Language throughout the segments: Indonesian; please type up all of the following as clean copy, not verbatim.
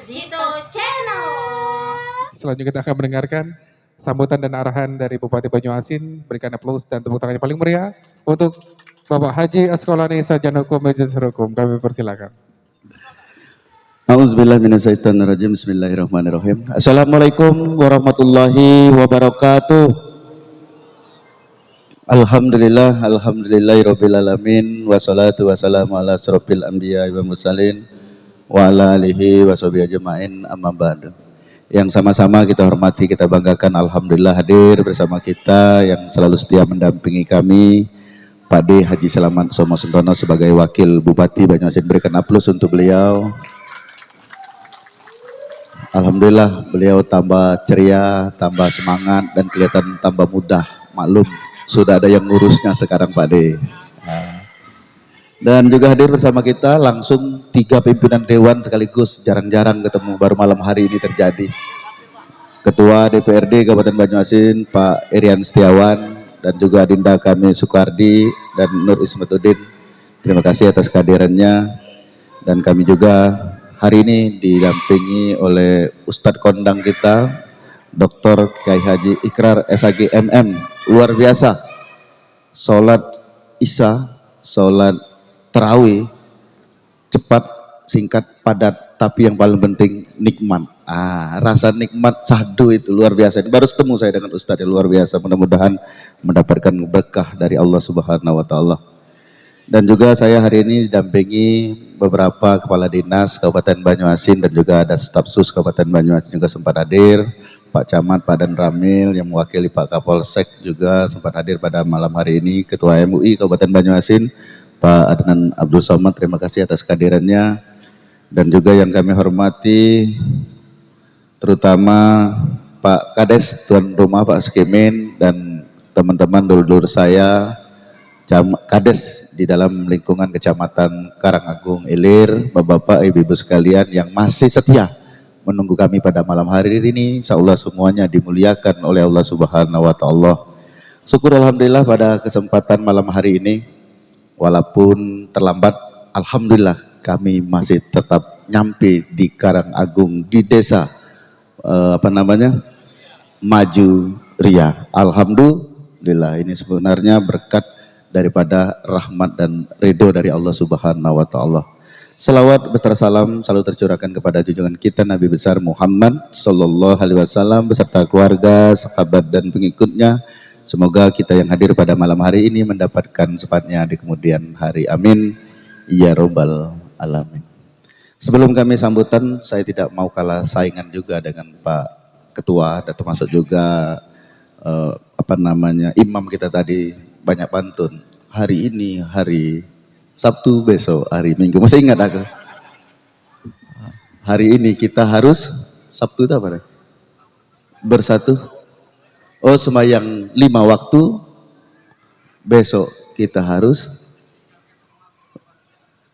Jito Channel. Selanjutnya kita akan mendengarkan sambutan dan arahan dari Bupati Banyuasin. Berikan aplaus dan tepuk tangan yang paling meriah untuk Bapak Haji Asqalani Sarjana Hukum Majelis Hukum. Kami persilakan. A'udzubillahiminasyaitonirrajim. Bismillahirrahmanirrahim. Assalamualaikum warahmatullahi wabarakatuh. Alhamdulillah, alhamdulillahirabbil alamin, wassalatu wassalamu ala asrofil anbiya wa mursalin wa ala alihi washabihi ajmain, amma ba'du. Yang sama-sama kita hormati, kita banggakan, alhamdulillah hadir bersama kita yang selalu setia mendampingi kami, Pak D. Haji Selamat Somo Sentono sebagai Wakil Bupati Banyuasin. Berikan aplaus untuk beliau. Alhamdulillah beliau tambah ceria, tambah semangat, dan kelihatan tambah mudah. Maklum, sudah ada yang ngurusnya sekarang Pak D. Dan juga hadir bersama kita langsung 3 pimpinan dewan sekaligus, jarang-jarang ketemu, baru malam hari ini terjadi. Ketua DPRD Kabupaten Banyuasin Pak Irian Setiawan, dan juga Dinda kami Soekardi dan Nur Ismatuddin. Terima kasih atas kehadirannya. Dan kami juga hari ini didampingi oleh Ustadz Kondang kita, Dr. Kiai Haji Ikrar SAG MM. Luar biasa, sholat isya, sholat tarawih, cepat, singkat, padat, tapi yang paling penting nikmat. Rasa nikmat sahdu itu luar biasa. Ini baru ketemu saya dengan Ustadz yang luar biasa. Mudah-mudahan mendapatkan berkah dari Allah Subhanahu wa Ta'ala. Dan juga saya hari ini didampingi beberapa kepala dinas Kabupaten Banyuasin, dan juga ada staf sus Kabupaten Banyuasin juga sempat hadir. Pak Camat, Pak Dan Ramil yang mewakili Pak Kapolsek juga sempat hadir pada malam hari ini. Ketua MUI Kabupaten Banyuasin Pak Adnan Abdul Somad, terima kasih atas kehadirannya. Dan juga yang kami hormati terutama Pak Kades, tuan rumah Pak Skimin, dan teman-teman dulur saya Kades di dalam lingkungan Kecamatan Karangagung Ilir, bapak-bapak, ibu-ibu sekalian yang masih setia menunggu kami pada malam hari ini. Insyaallah semuanya dimuliakan oleh Allah Subhanahu wa Ta'ala. Syukur alhamdulillah pada kesempatan malam hari ini, walaupun terlambat, alhamdulillah kami masih tetap nyampe di Karangagung, di desa Maju Ria. Alhamdulillah, ini sebenarnya berkat daripada rahmat dan ridho dari Allah Subhanahu wa Ta'ala. Salawat beserta salam selalu tercurahkan kepada junjungan kita Nabi besar Muhammad sallallahu alaihi wasallam beserta keluarga, sahabat, dan pengikutnya. Semoga kita yang hadir pada malam hari ini mendapatkan secepatnya di kemudian hari. Amin ya robbal alamin. Sebelum kami sambutan, saya tidak mau kalah saingan juga dengan Pak Ketua, dan termasuk juga imam kita tadi banyak pantun. Hari ini hari Sabtu, besok hari Minggu. Masih ingat aku? Hari ini kita harus Sabtu itu apa? Bersatu. Oh, sembahyang 5 waktu. Besok kita harus.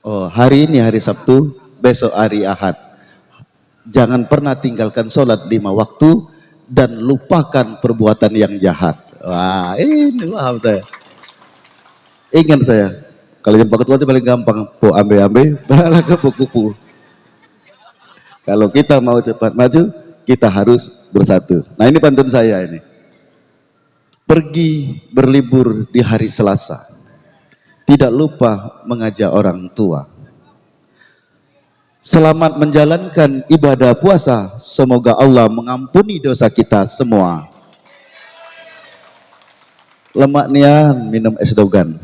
Oh, hari ini hari Sabtu, besok hari Ahad. Jangan pernah tinggalkan sholat 5 waktu dan lupakan perbuatan yang jahat. Wah, ini paham saya. Ingat saya. Kalau yang Pak Ketua itu paling gampang, po ambe-ambe, bala ke kupu. Kalau kita mau cepat maju, kita harus bersatu. Nah, ini pantun saya ini. Pergi berlibur di hari Selasa, tidak lupa mengajak orang tua. Selamat menjalankan ibadah puasa, semoga Allah mengampuni dosa kita semua. Lemak nian minum es dogan.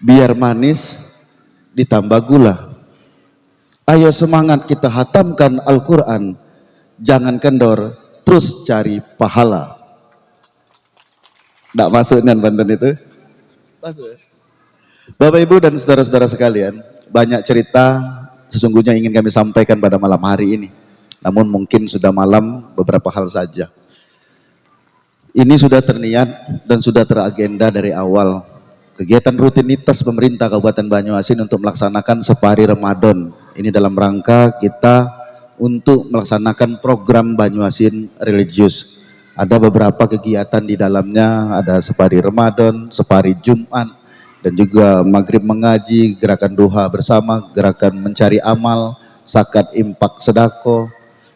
Biar manis ditambah gula. Ayo semangat kita hatamkan Al-Quran. Jangan kendor, terus cari pahala. Nggak masuk nih pantun itu? Masuk. Bapak Ibu dan saudara-saudara sekalian, banyak cerita sesungguhnya ingin kami sampaikan pada malam hari ini. Namun mungkin sudah malam, beberapa hal saja. Ini sudah terniat dan sudah teragenda dari awal. Kegiatan rutinitas pemerintah Kabupaten Banyuasin untuk melaksanakan Safari Ramadan. Ini dalam rangka kita untuk melaksanakan program Banyuasin Religius. Ada beberapa kegiatan di dalamnya, ada Safari Ramadan, Safari Jumat, dan juga maghrib mengaji, gerakan duha bersama, gerakan mencari amal, zakat, infak, sedekah,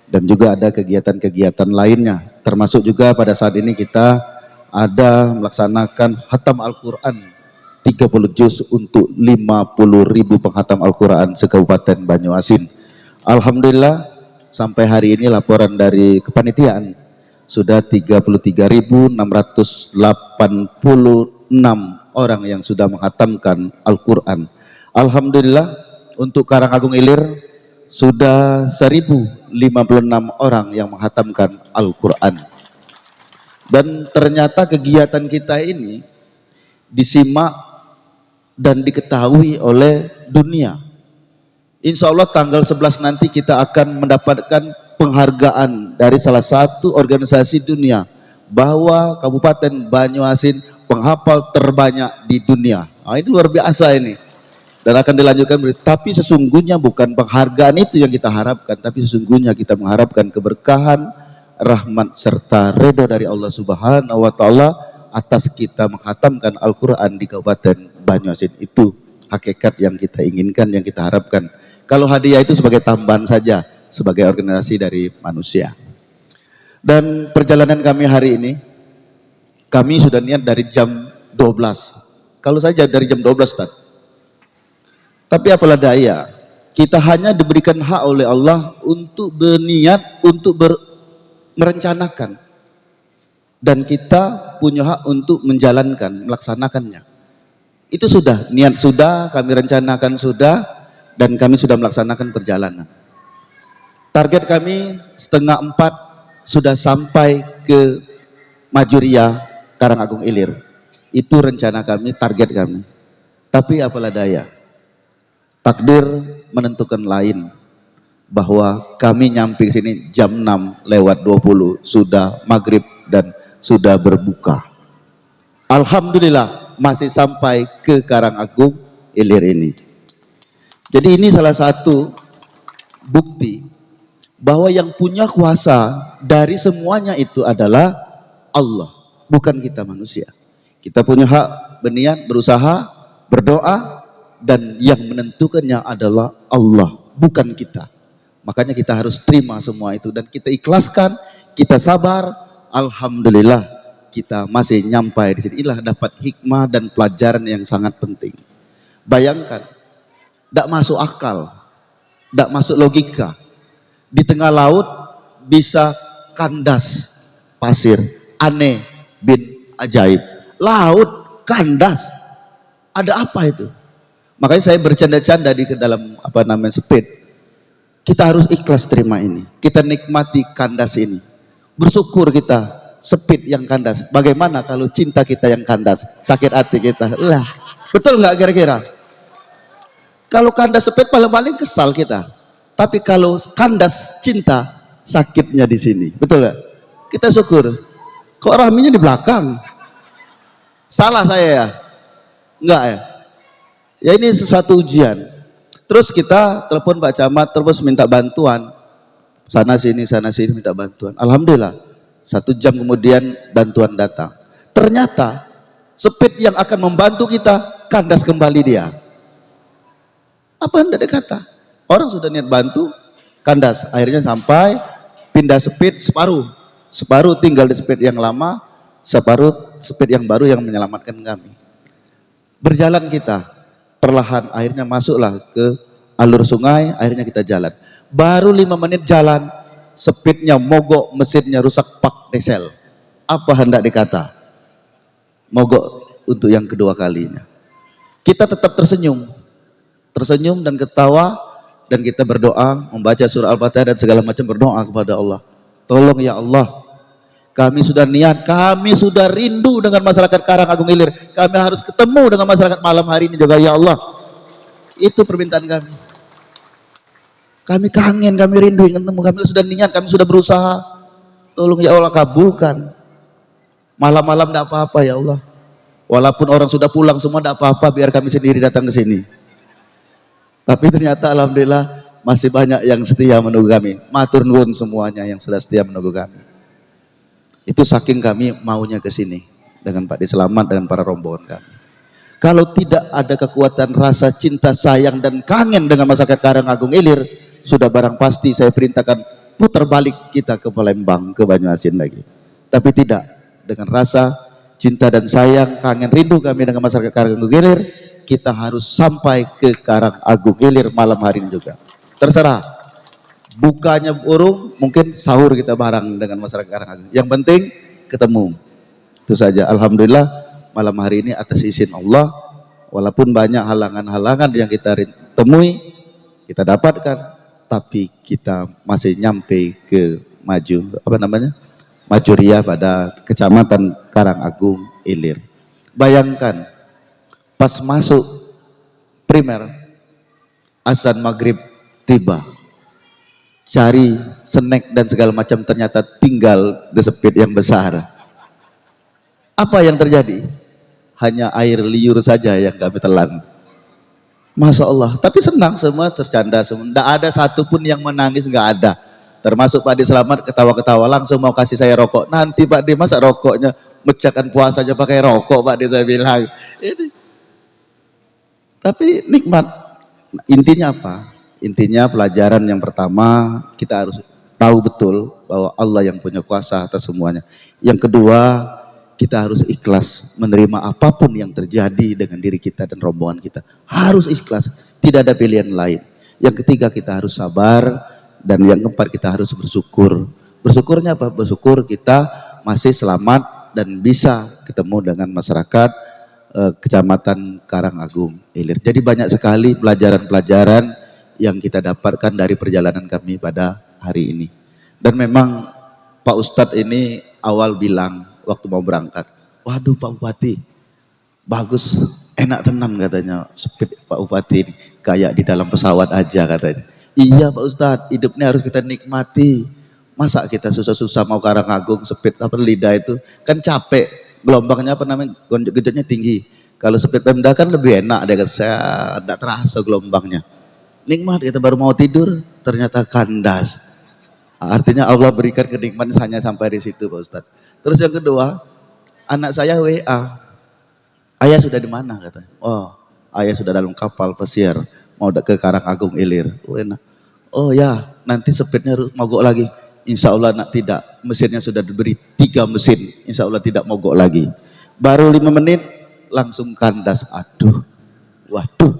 dan juga ada kegiatan-kegiatan lainnya. Termasuk juga pada saat ini kita ada melaksanakan khatam Al-Quran 30 juz untuk 50.000 penghatam Al-Quran se-Kabupaten Banyuasin. Alhamdulillah sampai hari ini laporan dari kepanitiaan sudah 33.686 orang yang sudah menghatamkan Al-Quran. Alhamdulillah untuk Karangagung Ilir sudah 1.056 orang yang menghatamkan Al-Quran. Dan ternyata kegiatan kita ini disimak dan diketahui oleh dunia. Insya Allah tanggal 11 nanti kita akan mendapatkan penghargaan dari salah satu organisasi dunia bahwa Kabupaten Banyuasin penghafal terbanyak di dunia. Nah, ini luar biasa ini. Dan akan dilanjutkan, tapi sesungguhnya bukan penghargaan itu yang kita harapkan, tapi sesungguhnya kita mengharapkan keberkahan, rahmat serta ridho dari Allah Subhanahu wa taala atas kita menghatamkan Al-Qur'an di Kabupaten Banyuasin. Itu hakikat yang kita inginkan, yang kita harapkan. Kalau hadiah itu sebagai tambahan saja, sebagai organisasi dari manusia. Dan perjalanan kami hari ini, kami sudah niat dari jam 12. Kalau saja dari jam 12, Ustaz. Tapi apalah daya, kita hanya diberikan hak oleh Allah untuk berniat, untuk merencanakan. Dan kita punya hak untuk menjalankan, melaksanakannya. Itu sudah, niat sudah, kami rencanakan sudah, dan kami sudah melaksanakan perjalanan. Target kami 3:30 sudah sampai ke Majuria, Karangagung Ilir. Itu rencana kami, target kami. Tapi apalah daya, takdir menentukan lain, bahwa kami nyampe sini jam 6:20 sudah maghrib dan sudah berbuka. Alhamdulillah masih sampai ke Karangagung Ilir ini. Jadi ini salah satu bukti bahwa yang punya kuasa dari semuanya itu adalah Allah, bukan kita manusia. Kita punya hak berniat, berusaha, berdoa, dan yang menentukannya adalah Allah, bukan kita. Makanya kita harus terima semua itu dan kita ikhlaskan, kita sabar. Alhamdulillah kita masih nyampai di sini. Inilah dapat hikmah dan pelajaran yang sangat penting. Bayangkan, tidak masuk akal, tidak masuk logika. Di tengah laut bisa kandas pasir, aneh bin ajaib. Laut kandas, ada apa itu? Makanya saya bercanda-canda di dalam speed. Kita harus ikhlas terima ini. Kita nikmati kandas ini. Bersyukur kita speed yang kandas. Bagaimana kalau cinta kita yang kandas? Sakit hati kita. Lah, betul nggak kira-kira? Kalau kandas speed paling-paling kesal kita. Tapi kalau kandas cinta, sakitnya di sini. Betul nggak? Kita syukur. Kok rahminya di belakang? Salah saya ya? Enggak ya? Ya ini sesuatu ujian. Terus kita telepon Pak Camat, terus minta bantuan. Sana sini minta bantuan. Alhamdulillah, 1 jam kemudian bantuan datang. Ternyata speed yang akan membantu kita, kandas kembali dia. Apa anda kata? Orang sudah niat bantu, kandas. Akhirnya sampai, pindah speed separuh tinggal di speed yang lama, separuh speed yang baru yang menyelamatkan kami. Berjalan kita perlahan, akhirnya masuklah ke alur sungai, akhirnya kita jalan. Baru 5 menit jalan, speednya mogok, mesinnya rusak, pak diesel. Apa hendak dikata? Mogok untuk yang kedua kalinya. Kita tetap tersenyum dan ketawa, dan kita berdoa, membaca surah Al-Fatihah dan segala macam, berdoa kepada Allah. Tolong ya Allah, kami sudah niat, kami sudah rindu dengan masyarakat Karangagung Ilir. Kami harus ketemu dengan masyarakat malam hari ini juga ya Allah. Itu permintaan kami. Kami kangen, kami rindu ingin ketemu. Kami sudah niat, kami sudah berusaha. Tolong ya Allah kabulkan. Malam-malam tidak apa-apa ya Allah. Walaupun orang sudah pulang semua tidak apa-apa, biar kami sendiri datang ke sini. Tapi ternyata alhamdulillah masih banyak yang setia menunggu kami. Matur nuwun semuanya yang sudah setia menunggu kami. Itu saking kami maunya ke sini dengan Pak Diselamat dan para rombongan kami. Kalau tidak ada kekuatan rasa cinta sayang dan kangen dengan masyarakat Karangagung Ilir, sudah barang pasti saya perintahkan putar balik kita ke Palembang, ke Banyuasin lagi. Tapi tidak, dengan rasa cinta dan sayang, kangen rindu kami dengan masyarakat Karanganyar Ilir, kita harus sampai ke Karangagung Ilir malam hari ini juga. Terserah, bukanya burung, mungkin sahur kita bareng dengan masyarakat Karangagung. Yang penting ketemu. Itu saja. Alhamdulillah malam hari ini atas izin Allah, walaupun banyak halangan-halangan yang kita temui, kita dapatkan, tapi kita masih nyampe ke Majuria pada Kecamatan Karangagung Ilir. Bayangkan pas masuk primer, azan maghrib tiba, cari snack dan segala macam, ternyata tinggal di sepit yang besar. Apa yang terjadi? Hanya air liur saja yang kami telan. Masya Allah, tapi senang semua, tercanda semua. Tidak ada satupun yang menangis, nggak ada. Termasuk Pak D Selamat ketawa-ketawa, langsung mau kasih saya rokok. Nanti Pak D, masa rokoknya mecahkan puasanya pakai rokok, Pak D, saya bilang. Ini. Tapi nikmat. Intinya apa? Intinya pelajaran yang pertama, kita harus tahu betul bahwa Allah yang punya kuasa atas semuanya. Yang kedua, kita harus ikhlas menerima apapun yang terjadi dengan diri kita dan rombongan kita. Harus ikhlas, tidak ada pilihan lain. Yang ketiga, kita harus sabar. Dan yang keempat, kita harus bersyukur. Bersyukurnya apa? Bersyukur kita masih selamat dan bisa ketemu dengan masyarakat Kecamatan Karangagung Ilir. Jadi banyak sekali pelajaran-pelajaran yang kita dapatkan dari perjalanan kami pada hari ini. Dan memang Pak Ustadz ini awal bilang waktu mau berangkat, waduh Pak Bupati, bagus, enak tenang katanya, sepit Pak Bupati ini, kayak di dalam pesawat aja katanya. Iya Pak Ustadz, hidupnya harus kita nikmati. Masa kita susah-susah mau Karangagung, sepit apa lidah itu, kan capek, gelombangnya apa namanya, gonjok-gonjoknya tinggi. Kalau sepit Pemda kan lebih enak, dia kata, saya tidak terasa gelombangnya. Nikmat, kita baru mau tidur, ternyata kandas. Artinya Allah berikan kenikmatan hanya sampai di situ Pak Ustadz. Terus yang kedua, anak saya WA, ayah sudah di mana katanya. Oh, ayah sudah dalam kapal pesiar mau ke Karangagung Ilir. Oh enak. Oh ya, nanti sepitnya mogok lagi. Insya Allah tidak, mesinnya sudah diberi 3 mesin. Insya Allah tidak mogok lagi. Baru 5 menit langsung kandas. Aduh, waduh.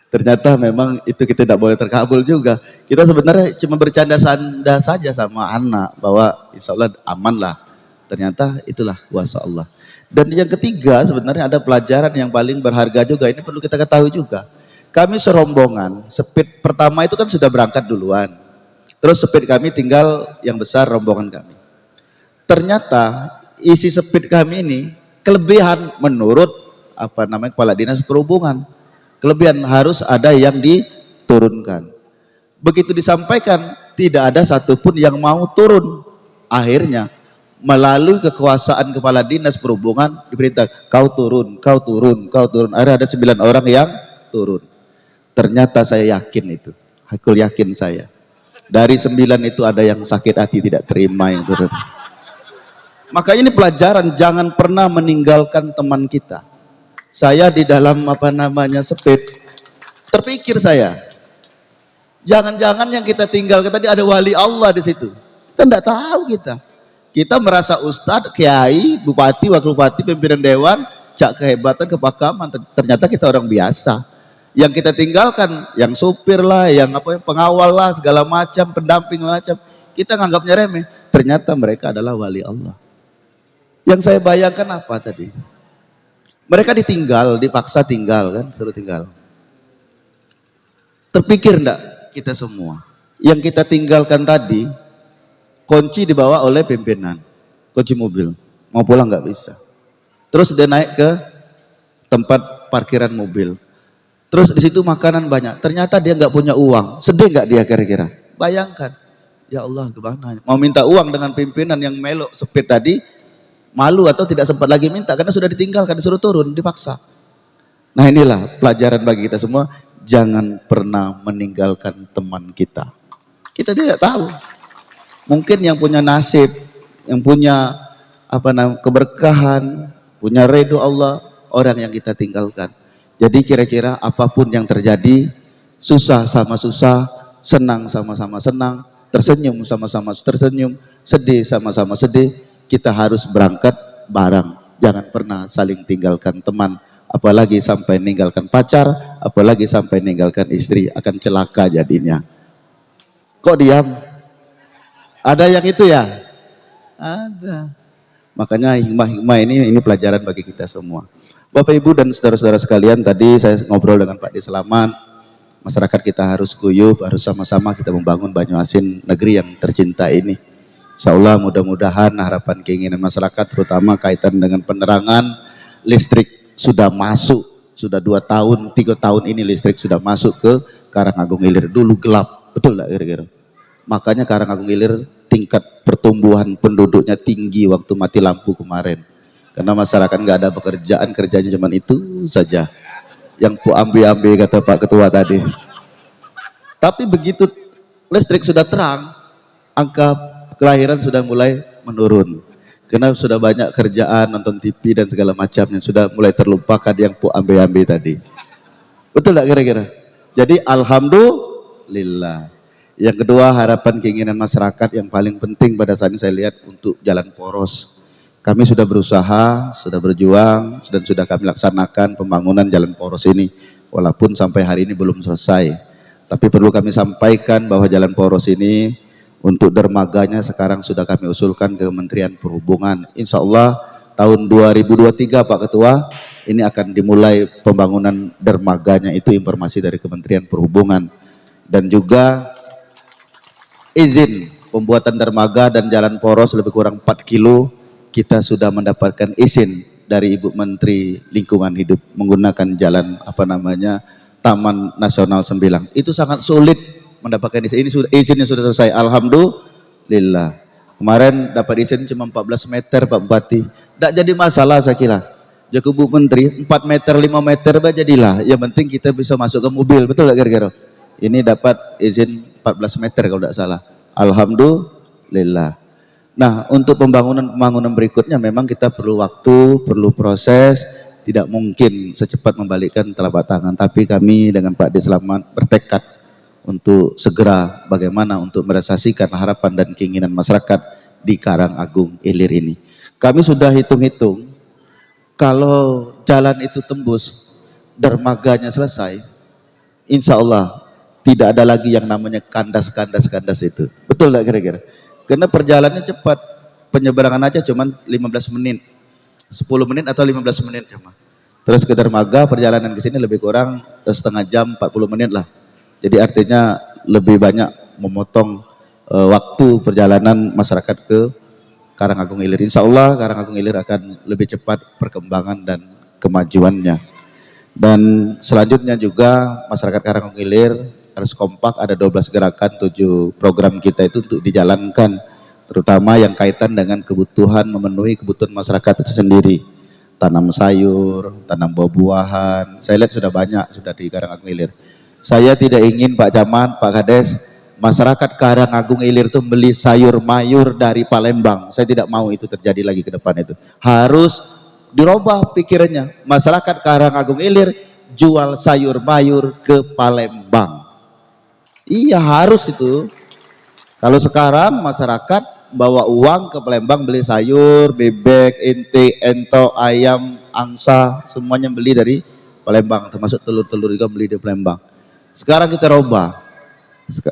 Ternyata memang itu kita tidak boleh terkabul juga. Kita sebenarnya cuma bercanda-canda saja sama anak bahwa insya Allah aman lah. Ternyata itulah kuasa Allah. Dan yang ketiga sebenarnya ada pelajaran yang paling berharga juga. Ini perlu kita ketahui juga. Kami serombongan, sepit pertama itu kan sudah berangkat duluan. Terus sepit kami tinggal yang besar rombongan kami. Ternyata isi sepit kami ini kelebihan menurut Kepala Dinas Perhubungan. Kelebihan harus ada yang diturunkan. Begitu disampaikan, tidak ada satupun yang mau turun. Akhirnya, melalui kekuasaan Kepala Dinas Perhubungan, diperintah, kau turun, kau turun, kau turun. Ada 9 orang yang turun. Ternyata saya yakin itu. Aku yakin saya. Dari 9 itu ada yang sakit hati, tidak terima yang turun. Maka ini pelajaran, jangan pernah meninggalkan teman kita. Saya di dalam sepit, terpikir saya, jangan-jangan yang kita tinggalkan tadi ada wali Allah di situ. Kita tidak tahu kita. Kita merasa ustadz, kiai, bupati, wakil bupati, pimpinan dewan, cak kehebatan, kepakaman. Ternyata kita orang biasa. Yang kita tinggalkan, yang supir lah, yang pengawal lah, segala macam, pendamping macam. Kita nganggapnya remeh. Ternyata mereka adalah wali Allah. Yang saya bayangkan apa tadi? Mereka ditinggal, dipaksa tinggal kan, suruh tinggal. Terpikir enggak kita semua? Yang kita tinggalkan tadi, kunci dibawa oleh pimpinan, kunci mobil. Mau pulang nggak bisa. Terus dia naik ke tempat parkiran mobil. Terus di situ makanan banyak. Ternyata dia nggak punya uang. Sedih nggak dia kira-kira? Bayangkan. Ya Allah, gimana? Mau minta uang dengan pimpinan yang melok sepit tadi, malu atau tidak sempat lagi minta karena sudah ditinggalkan, disuruh turun, dipaksa. Nah inilah pelajaran bagi kita semua, jangan pernah meninggalkan teman kita. Kita tidak tahu. Mungkin yang punya nasib, yang punya keberkahan, punya ridho Allah, orang yang kita tinggalkan. Jadi kira-kira apapun yang terjadi, susah sama susah, senang sama-sama senang, tersenyum sama-sama tersenyum, sedih sama-sama sedih. Kita harus berangkat bareng, jangan pernah saling tinggalkan teman, apalagi sampai meninggalkan pacar, apalagi sampai meninggalkan istri, akan celaka jadinya. Kok diam? Ada yang itu ya? Ada. Makanya hikmah-hikmah ini pelajaran bagi kita semua. Bapak Ibu dan saudara-saudara sekalian, tadi saya ngobrol dengan Pak Diselamat, masyarakat kita harus guyup, harus sama-sama kita membangun Banyuasin, negeri yang tercinta ini. Insya Allah mudah-mudahan harapan keinginan masyarakat, terutama kaitan dengan penerangan, listrik sudah masuk, sudah 2 tahun, 3 tahun ini listrik sudah masuk ke Karangagung Ilir. Dulu gelap, betul nggak kira-kira? Makanya Karangagung Ilir tingkat pertumbuhan penduduknya tinggi waktu mati lampu kemarin. Karena masyarakat nggak ada pekerjaan, kerjanya cuma itu saja. Yang pu ambil kata Pak Ketua tadi. Tapi begitu listrik sudah terang, angka kelahiran sudah mulai menurun. Karena sudah banyak kerjaan, nonton TV dan segala macamnya, sudah mulai terlupakan yang pu ambil tadi. Betul nggak kira-kira? Jadi alhamdulillah. Yang kedua, harapan keinginan masyarakat yang paling penting pada saat ini saya lihat untuk jalan poros. Kami sudah berusaha, sudah berjuang, dan sudah kami laksanakan pembangunan jalan poros ini. Walaupun sampai hari ini belum selesai. Tapi perlu kami sampaikan bahwa jalan poros ini untuk dermaganya sekarang sudah kami usulkan ke Kementerian Perhubungan. Insya Allah tahun 2023 Pak Ketua, ini akan dimulai pembangunan dermaganya, itu informasi dari Kementerian Perhubungan. Dan juga izin pembuatan dermaga dan jalan poros lebih kurang 4 kilo, kita sudah mendapatkan izin dari Ibu Menteri Lingkungan Hidup menggunakan jalan Taman Nasional Sembilang. Itu sangat sulit mendapatkan izin. Ini sudah, izinnya sudah selesai, alhamdulillah. Kemarin dapat izin cuma 14 meter Pak Bupati. Tidak jadi masalah saya kira. Jadi Bu Menteri 4 meter 5 meter jadilah. Yang penting kita bisa masuk ke mobil, betul nggak kira-kira? Ini dapat izin 14 meter kalau tidak salah. Alhamdulillah. Nah, untuk pembangunan berikutnya memang kita perlu waktu, perlu proses. Tidak mungkin secepat membalikkan telapak tangan. Tapi kami dengan Pak Diselamat bertekad untuk segera bagaimana untuk merealisasikan harapan dan keinginan masyarakat di Karangagung Ilir ini. Kami sudah hitung-hitung, kalau jalan itu tembus, dermaganya selesai, insya Allah tidak ada lagi yang namanya kandas itu. Betul nggak kira-kira? Karena perjalanannya cepat, penyeberangan aja cuma 15 menit, 10 menit atau 15 menit cuma. Terus ke dermaga perjalanan ke sini lebih kurang setengah jam, 40 menit lah. Jadi artinya lebih banyak memotong waktu perjalanan masyarakat ke Karangagung Ilir. Insya Allah Karangagung Ilir akan lebih cepat perkembangan dan kemajuannya. Dan selanjutnya juga masyarakat Karangagung Ilir harus kompak, ada 12 gerakan, 7 program kita itu untuk dijalankan, terutama yang kaitan dengan kebutuhan, memenuhi kebutuhan masyarakat itu sendiri. Tanam sayur, tanam buah-buahan, saya lihat sudah banyak sudah di Karangagung Ilir. Saya tidak ingin Pak Camat, Pak Kades, masyarakat Karangagung Ilir itu beli sayur mayur dari Palembang. Saya tidak mau itu terjadi lagi ke depan itu. Harus dirubah pikirannya. Masyarakat Karangagung Ilir jual sayur mayur ke Palembang. Iya harus itu. Kalau sekarang masyarakat bawa uang ke Palembang beli sayur, bebek, intik, entok, ayam, angsa, semuanya beli dari Palembang, termasuk telur-telur juga beli di Palembang. Sekarang kita robah.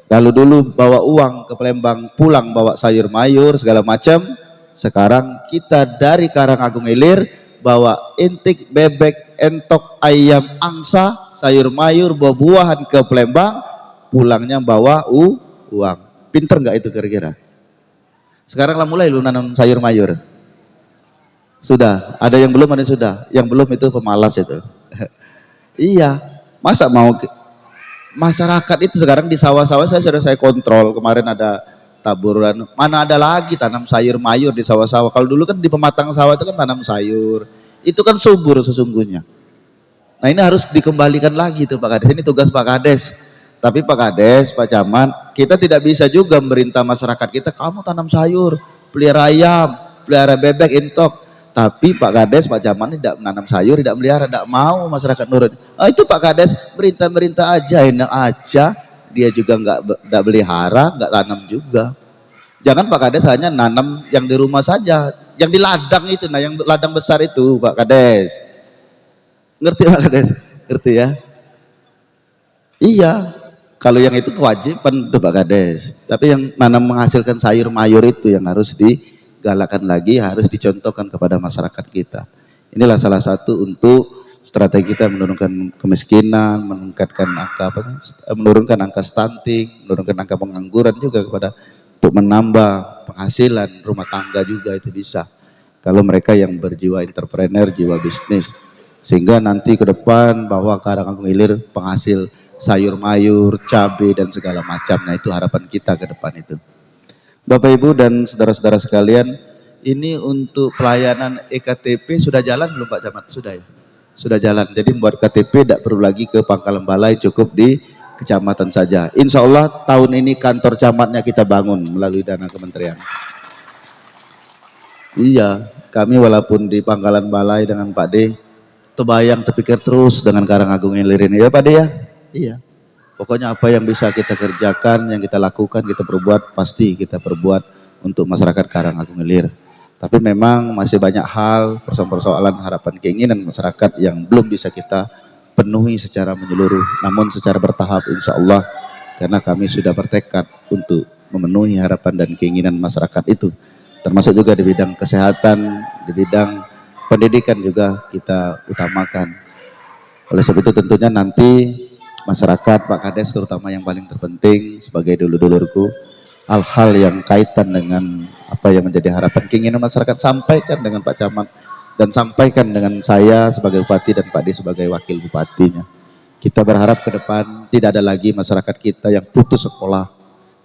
Kalau dulu bawa uang ke Palembang, pulang bawa sayur mayur segala macam, sekarang kita dari Karangagung Ilir bawa intik, bebek, entok, ayam, angsa, sayur mayur, buah-buahan ke Palembang, pulangnya bawa uang. Pinter nggak itu kira-kira? Sekarang lah mulai lu nanam sayur mayur. Sudah, ada yang belum, ada yang sudah. Yang belum itu pemalas itu. Iya, masa mau masyarakat itu sekarang di sawah-sawah saya kontrol. Kemarin ada taburan, mana ada lagi tanam sayur mayur di sawah-sawah. Kalau dulu kan di pematang sawah itu kan tanam sayur. Itu kan subur sesungguhnya. Nah ini harus dikembalikan lagi tuh Pak Kades. Ini tugas Pak Kades. Tapi Pak Kades, Pak Camat, kita tidak bisa juga memerintah masyarakat kita, kamu tanam sayur, pelihara ayam, pelihara bebek, intok. Tapi Pak Kades, Pak Camat tidak menanam sayur, tidak melihara, tidak mau masyarakat nurut. Oh, itu Pak Kades merintah-merintah aja, enak aja. Dia juga nggak melihara, nggak tanam juga. Jangan Pak Kades hanya nanam yang di rumah saja, yang di ladang itu, nah yang ladang besar itu Pak Kades. Ngerti Pak Kades? Ngerti ya? Iya. Kalau yang itu kewajiban tuh Pak Kades. Tapi yang nanam menghasilkan sayur mayur itu yang harus digalakan lagi, harus dicontohkan kepada masyarakat kita. Inilah salah satu untuk strategi kita menurunkan kemiskinan, menurunkan angka stunting, menurunkan angka pengangguran juga kepada untuk menambah penghasilan rumah tangga juga itu bisa. Kalau mereka yang berjiwa entrepreneur, jiwa bisnis, sehingga nanti ke depan bahwa Karanganyar Hilir penghasil sayur mayur, cabai dan segala macam. Nah itu harapan kita ke depan itu. Bapak Ibu dan saudara-saudara sekalian, ini untuk pelayanan EKTP sudah jalan belum Pak Camat? Sudah ya? Sudah jalan. Jadi membuat KTP tidak perlu lagi ke Pangkalan Balai, cukup di kecamatan saja. Insya Allah tahun ini kantor camatnya kita bangun melalui dana kementerian. Iya, kami walaupun di Pangkalan Balai dengan Pak D, terbayang terpikir terus dengan Karanganyar Hilir ini ya Pak D ya. Iya. Pokoknya apa yang bisa kita kerjakan, yang kita lakukan, kita perbuat, pasti kita perbuat untuk masyarakat Karanganyar Hilir. Tapi memang masih banyak hal, persoalan-persoalan, harapan, keinginan masyarakat yang belum bisa kita penuhi secara menyeluruh, namun secara bertahap insya Allah, karena kami sudah bertekad untuk memenuhi harapan dan keinginan masyarakat itu, termasuk juga di bidang kesehatan, di bidang pendidikan juga kita utamakan. Oleh sebab itu tentunya nanti masyarakat, Pak Kades terutama yang paling terpenting sebagai dulur-dulurku, hal-hal yang kaitan dengan apa yang menjadi harapan keinginan masyarakat sampaikan dengan Pak Camat dan sampaikan dengan saya sebagai bupati dan Pak D sebagai wakil bupatinya. Kita berharap ke depan tidak ada lagi masyarakat kita yang putus sekolah,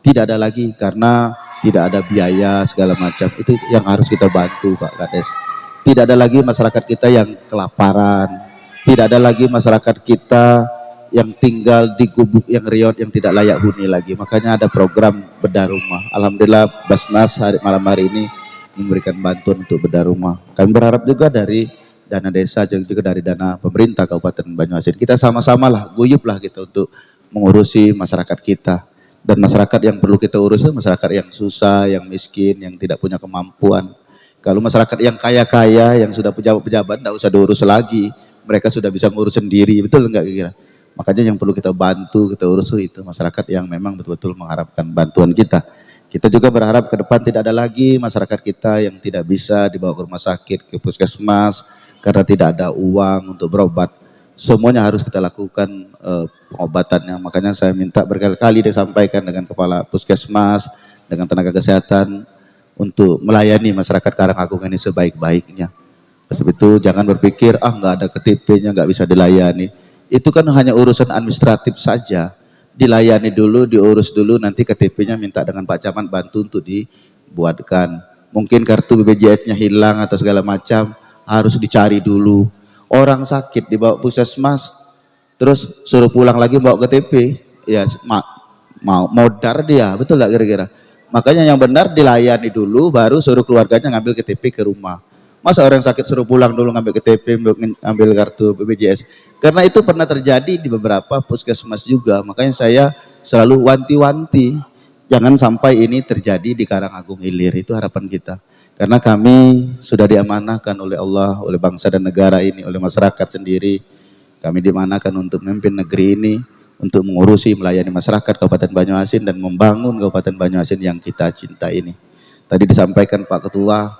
tidak ada lagi karena tidak ada biaya segala macam. Itu yang harus kita bantu Pak Kades. Tidak ada lagi masyarakat kita yang kelaparan, tidak ada lagi masyarakat kita yang tinggal di gubuk yang riot yang tidak layak huni lagi. Makanya ada program bedah rumah. Alhamdulillah Basnas malam hari ini memberikan bantuan untuk bedah rumah. Kami berharap juga dari dana desa juga dari dana pemerintah Kabupaten Banyuasin. Kita sama-sama lah, guyup lah gitu untuk mengurusi masyarakat kita. Dan masyarakat yang perlu kita urus itu masyarakat yang susah, yang miskin, yang tidak punya kemampuan. Kalau masyarakat yang kaya-kaya, yang sudah pejabat-pejabat, tidak usah diurus lagi. Mereka sudah bisa ngurus sendiri, betul enggak kira-kira? Makanya yang perlu kita bantu, kita urus itu masyarakat yang memang betul-betul mengharapkan bantuan kita. Kita juga berharap ke depan tidak ada lagi masyarakat kita yang tidak bisa dibawa ke rumah sakit, ke puskesmas, karena tidak ada uang untuk berobat. Semuanya harus kita lakukan pengobatannya. Makanya saya minta berkali-kali disampaikan dengan kepala puskesmas, dengan tenaga kesehatan, untuk melayani masyarakat Karanganyar ini sebaik-baiknya. Sebab itu jangan berpikir, nggak ada KTP-nya, nggak bisa dilayani. Itu kan hanya urusan administratif saja. Dilayani dulu, diurus dulu, nanti KTP-nya minta dengan Pak Camat bantu untuk dibuatkan. Mungkin kartu BPJS-nya hilang atau segala macam, harus dicari dulu. Orang sakit dibawa puskesmas, terus suruh pulang lagi bawa KTP, ya mau modar dia, betul nggak kira-kira? Makanya yang benar dilayani dulu, baru suruh keluarganya ngambil KTP ke rumah. Masa orang sakit suruh pulang dulu ngambil KTP, ngambil kartu BPJS? Karena itu pernah terjadi di beberapa puskesmas juga. Makanya saya selalu wanti-wanti, jangan sampai ini terjadi di Karanganyar Hilir. Itu harapan kita. Karena kami sudah diamanahkan oleh Allah, oleh bangsa dan negara ini, oleh masyarakat sendiri. Kami diamanahkan untuk memimpin negeri ini, untuk mengurusi, melayani masyarakat Kabupaten Banyuasin dan membangun Kabupaten Banyuasin yang kita cinta ini. Tadi disampaikan Pak Ketua,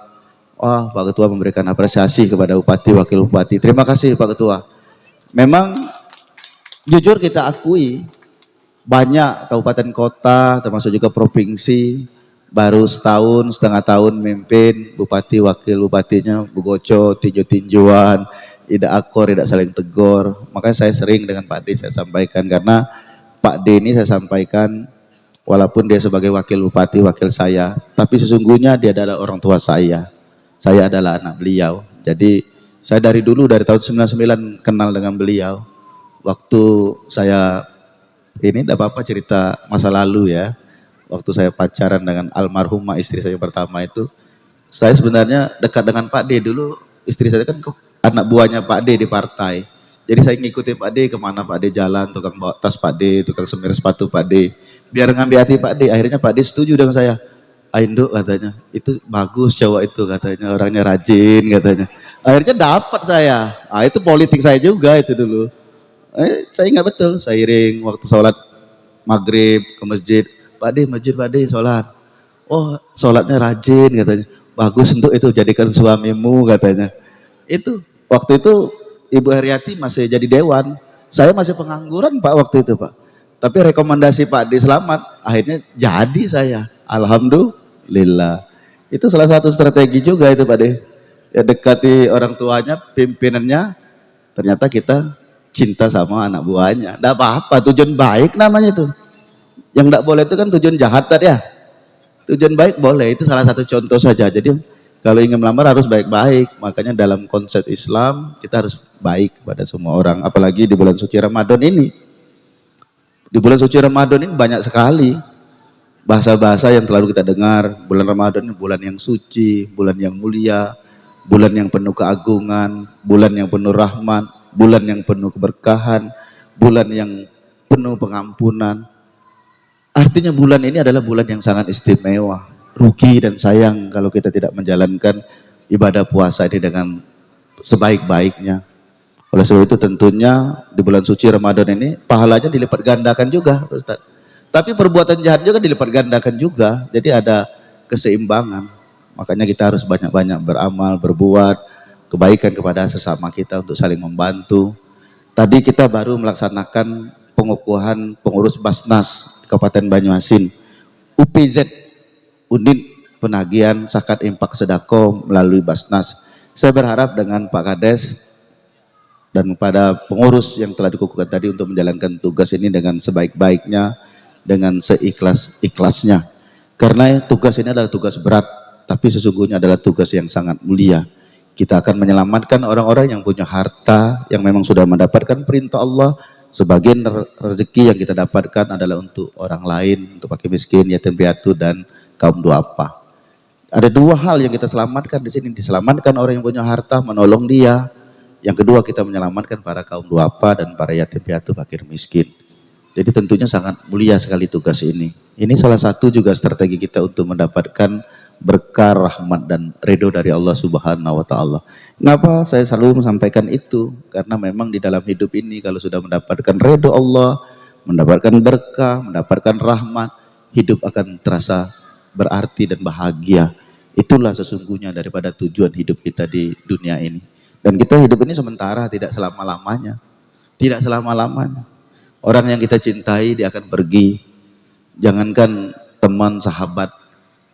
Pak Ketua memberikan apresiasi kepada Bupati, Wakil Bupati. Terima kasih Pak Ketua. Memang jujur kita akui banyak kabupaten kota termasuk juga provinsi baru setahun, setengah tahun memimpin Bupati, Wakil Bupatinya begoco, tinju-tinjuan, tidak akor, tidak saling tegur. Makanya saya sering dengan Pak D saya sampaikan, karena Pak D ini saya sampaikan walaupun dia sebagai Wakil Bupati, wakil saya, tapi sesungguhnya dia adalah orang tua saya. Saya adalah anak beliau. Jadi saya dari dulu, dari tahun 99 kenal dengan beliau. Waktu saya, ini tidak apa-apa cerita masa lalu ya. Waktu saya pacaran dengan almarhumah istri saya pertama itu, Saya sebenarnya dekat dengan Pak D dulu, istri saya kan anak buahnya Pak D di partai. Jadi saya ngikutin Pak D kemana Pak D jalan, tukang bawa tas Pak D, tukang semir sepatu Pak D. Biar ngambil hati Pak D, akhirnya Pak D setuju dengan saya. Aindo katanya, itu bagus cowok itu katanya, orangnya rajin katanya. Akhirnya dapat saya, itu politik saya juga itu dulu. Saya ingat betul, saya iring waktu sholat maghrib ke masjid, Pak D masjid Pak D sholat. Oh sholatnya rajin katanya, bagus untuk itu jadikan suamimu katanya. Itu waktu itu Ibu Heriati masih jadi dewan, saya masih pengangguran Pak waktu itu Pak. Tapi rekomendasi Pak D selamat, akhirnya jadi saya, alhamdulillah. Itu salah satu strategi juga itu Pak D. Ya dekati orang tuanya, pimpinannya, ternyata kita cinta sama anak buahnya. Tidak apa-apa, tujuan baik namanya itu. Yang tidak boleh itu kan tujuan jahat tadi ya. Tujuan baik boleh, itu salah satu contoh saja. Jadi kalau ingin melamar harus baik-baik. Makanya dalam konsep Islam kita harus baik kepada semua orang. Apalagi di bulan suci Ramadan ini. Di bulan suci Ramadan ini banyak sekali bahasa-bahasa yang selalu kita dengar. Bulan Ramadan ini bulan yang suci, bulan yang mulia, bulan yang penuh keagungan, bulan yang penuh rahmat, bulan yang penuh keberkahan, bulan yang penuh pengampunan. Artinya bulan ini adalah bulan yang sangat istimewa. Rugi dan sayang kalau kita tidak menjalankan ibadah puasa ini dengan sebaik-baiknya. Oleh sebab itu tentunya di bulan suci Ramadan ini pahalanya dilipat gandakan juga, Ustaz. Tapi perbuatan jahat juga dilipat gandakan juga. Jadi ada keseimbangan. Makanya kita harus banyak-banyak beramal, berbuat kebaikan kepada sesama kita untuk saling membantu. Tadi kita baru melaksanakan pengukuhan pengurus Basnas Kabupaten Banyuasin, UPZ, Unit Penagihan Zakat Infak Sedekah melalui Basnas. Saya berharap dengan Pak Kades dan pada pengurus yang telah dikukuhkan tadi untuk menjalankan tugas ini dengan sebaik-baiknya, dengan seikhlas-ikhlasnya. Karena tugas ini adalah tugas berat, tapi sesungguhnya adalah tugas yang sangat mulia. Kita akan menyelamatkan orang-orang yang punya harta, yang memang sudah mendapatkan perintah Allah. Sebagian rezeki yang kita dapatkan adalah untuk orang lain, untuk fakir miskin, yatim piatu, dan kaum duafa. Ada dua hal yang kita selamatkan di sini. Diselamatkan orang yang punya harta, menolong dia. Yang kedua, kita menyelamatkan para kaum duafa dan para yatim piatu, fakir miskin. Jadi tentunya sangat mulia sekali tugas ini. Ini salah satu juga strategi kita untuk mendapatkan berkah, rahmat, dan ridho dari Allah Subhanahu wa Ta'ala. Kenapa saya selalu menyampaikan itu? Karena memang di dalam hidup ini, kalau sudah mendapatkan ridho Allah, mendapatkan berkah, mendapatkan rahmat, hidup akan terasa berarti dan bahagia. Itulah sesungguhnya daripada tujuan hidup kita di dunia ini. Dan kita hidup ini sementara, tidak selama-lamanya. Tidak selama-lamanya. Orang yang kita cintai, dia akan pergi. Jangankan teman, sahabat,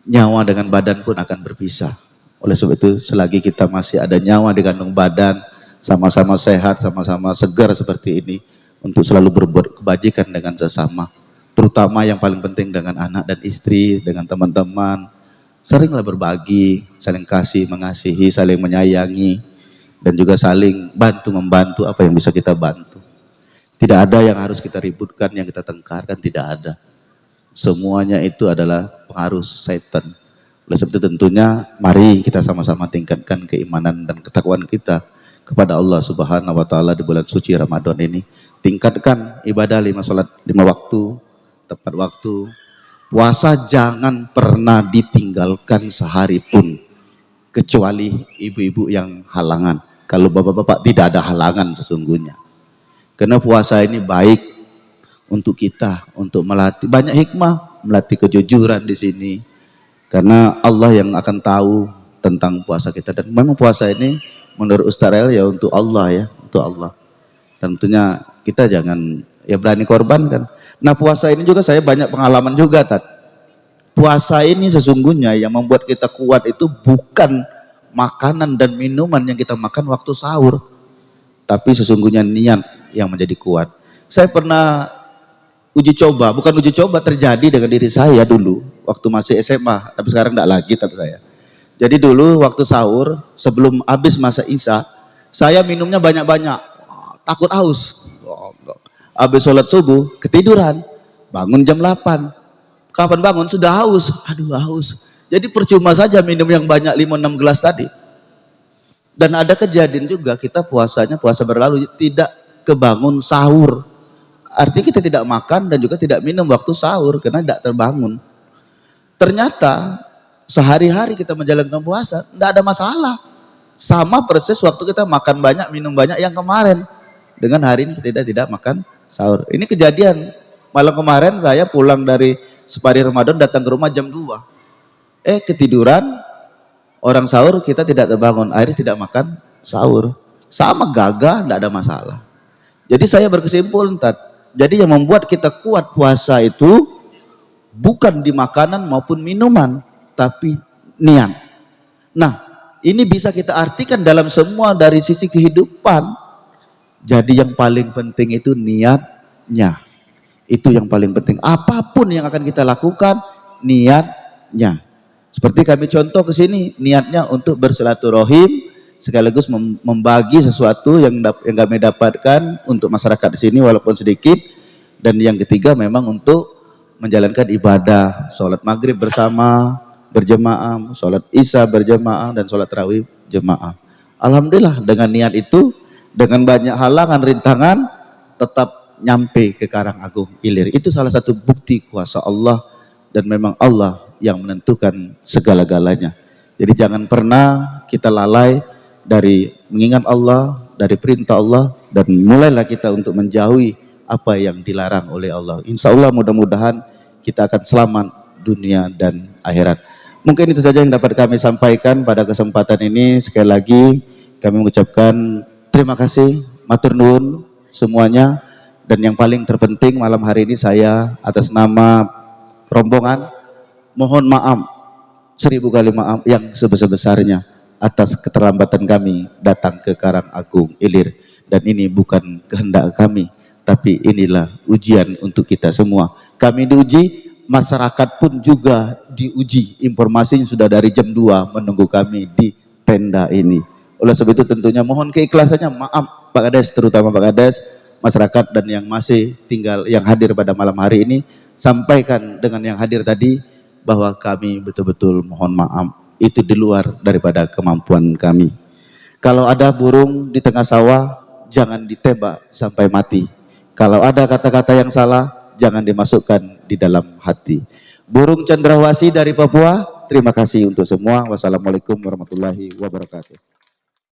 nyawa dengan badan pun akan berpisah. Oleh sebab itu selagi kita masih ada nyawa di kandung badan, sama-sama sehat, sama-sama segar seperti ini, untuk selalu berbuat kebajikan dengan sesama, terutama yang paling penting dengan anak dan istri, dengan teman-teman. Seringlah berbagi, saling kasih, mengasihi, saling menyayangi, dan juga saling bantu-membantu apa yang bisa kita bantu. Tidak ada yang harus kita ributkan, yang kita tengkarkan, tidak ada. Semuanya itu adalah pengaruh setan. Oleh sebab itu tentunya mari kita sama-sama tingkatkan keimanan dan ketakwaan kita kepada Allah Subhanahu wa Ta'ala di bulan suci Ramadan ini. Tingkatkan ibadah 5 salat 5 waktu, tepat waktu. Puasa jangan pernah ditinggalkan sehari pun, kecuali ibu-ibu yang halangan. Kalau bapak-bapak tidak ada halangan sesungguhnya. Karena puasa ini baik untuk kita, untuk melatih banyak hikmah, melatih kejujuran di sini. Karena Allah yang akan tahu tentang puasa kita, dan memang puasa ini menurut Ustaz Rel ya untuk Allah ya, untuk Allah. Dan tentunya kita jangan ya berani korban kan. Nah puasa ini juga saya banyak pengalaman juga Tat. Puasa ini sesungguhnya yang membuat kita kuat itu bukan makanan dan minuman yang kita makan waktu sahur, tapi sesungguhnya niat yang menjadi kuat. Saya pernah uji coba, bukan uji coba, terjadi dengan diri saya dulu waktu masih SMA, tapi sekarang enggak lagi tapi saya. Jadi dulu waktu sahur sebelum habis masa Isya, saya minumnya banyak-banyak, takut haus. Habis sholat subuh ketiduran, bangun jam 8. Kapan bangun? Sudah haus. Aduh haus. Jadi percuma saja minum yang banyak 5-6 gelas tadi. Dan ada kejadian juga kita puasa berlalu tidak kebangun sahur. Artinya kita tidak makan dan juga tidak minum waktu sahur karena tidak terbangun. Ternyata sehari-hari kita menjalankan puasa tidak ada masalah. Sama persis waktu kita makan banyak, minum banyak yang kemarin. Dengan hari ini kita tidak makan sahur. Ini kejadian. Malam kemarin saya pulang dari separi Ramadan datang ke rumah jam 2. Ketiduran, orang sahur kita tidak terbangun, akhirnya tidak makan sahur. Sama gagah, tidak ada masalah. Jadi saya berkesimpulan, jadi yang membuat kita kuat puasa itu bukan di makanan maupun minuman, tapi niat. Nah, ini bisa kita artikan dalam semua dari sisi kehidupan. Jadi yang paling penting itu niatnya. Itu yang paling penting. Apapun yang akan kita lakukan, niatnya. Seperti kami contoh ke sini, niatnya untuk bersilaturahim sekaligus membagi sesuatu yang kami dapatkan untuk masyarakat di sini walaupun sedikit. Dan yang ketiga memang untuk menjalankan ibadah, sholat maghrib bersama berjemaah, sholat isya berjemaah, dan sholat tarawih jemaah. Alhamdulillah dengan niat itu, dengan banyak halangan rintangan, tetap nyampe ke Karang Agung Ilir. Itu salah satu bukti kuasa Allah, dan memang Allah yang menentukan segala-galanya. Jadi jangan pernah kita lalai dari mengingat Allah, dari perintah Allah, dan mulailah kita untuk menjauhi apa yang dilarang oleh Allah. Insya Allah mudah-mudahan kita akan selamat dunia dan akhirat. Mungkin itu saja yang dapat kami sampaikan pada kesempatan ini. Sekali lagi kami mengucapkan terima kasih, matur nuwun semuanya. Dan yang paling terpenting malam hari ini saya atas nama rombongan mohon maaf 1000 kali maaf yang sebesar-besarnya atas keterlambatan kami datang ke Karang Agung Ilir. Dan ini bukan kehendak kami, tapi inilah ujian untuk kita semua. Kami diuji, masyarakat pun juga diuji. Informasinya sudah dari jam 2 menunggu kami di tenda ini. Oleh sebab itu tentunya mohon keikhlasannya, maaf Pak Kades, terutama Pak Kades, masyarakat dan yang masih tinggal, yang hadir pada malam hari ini, sampaikan dengan yang hadir tadi bahwa kami betul-betul mohon maaf, itu di luar daripada kemampuan kami. Kalau ada burung di tengah sawah, jangan ditembak sampai mati. Kalau ada kata-kata yang salah, jangan dimasukkan di dalam hati. Burung cendrawasih dari Papua, terima kasih untuk semua. Wassalamualaikum warahmatullahi wabarakatuh.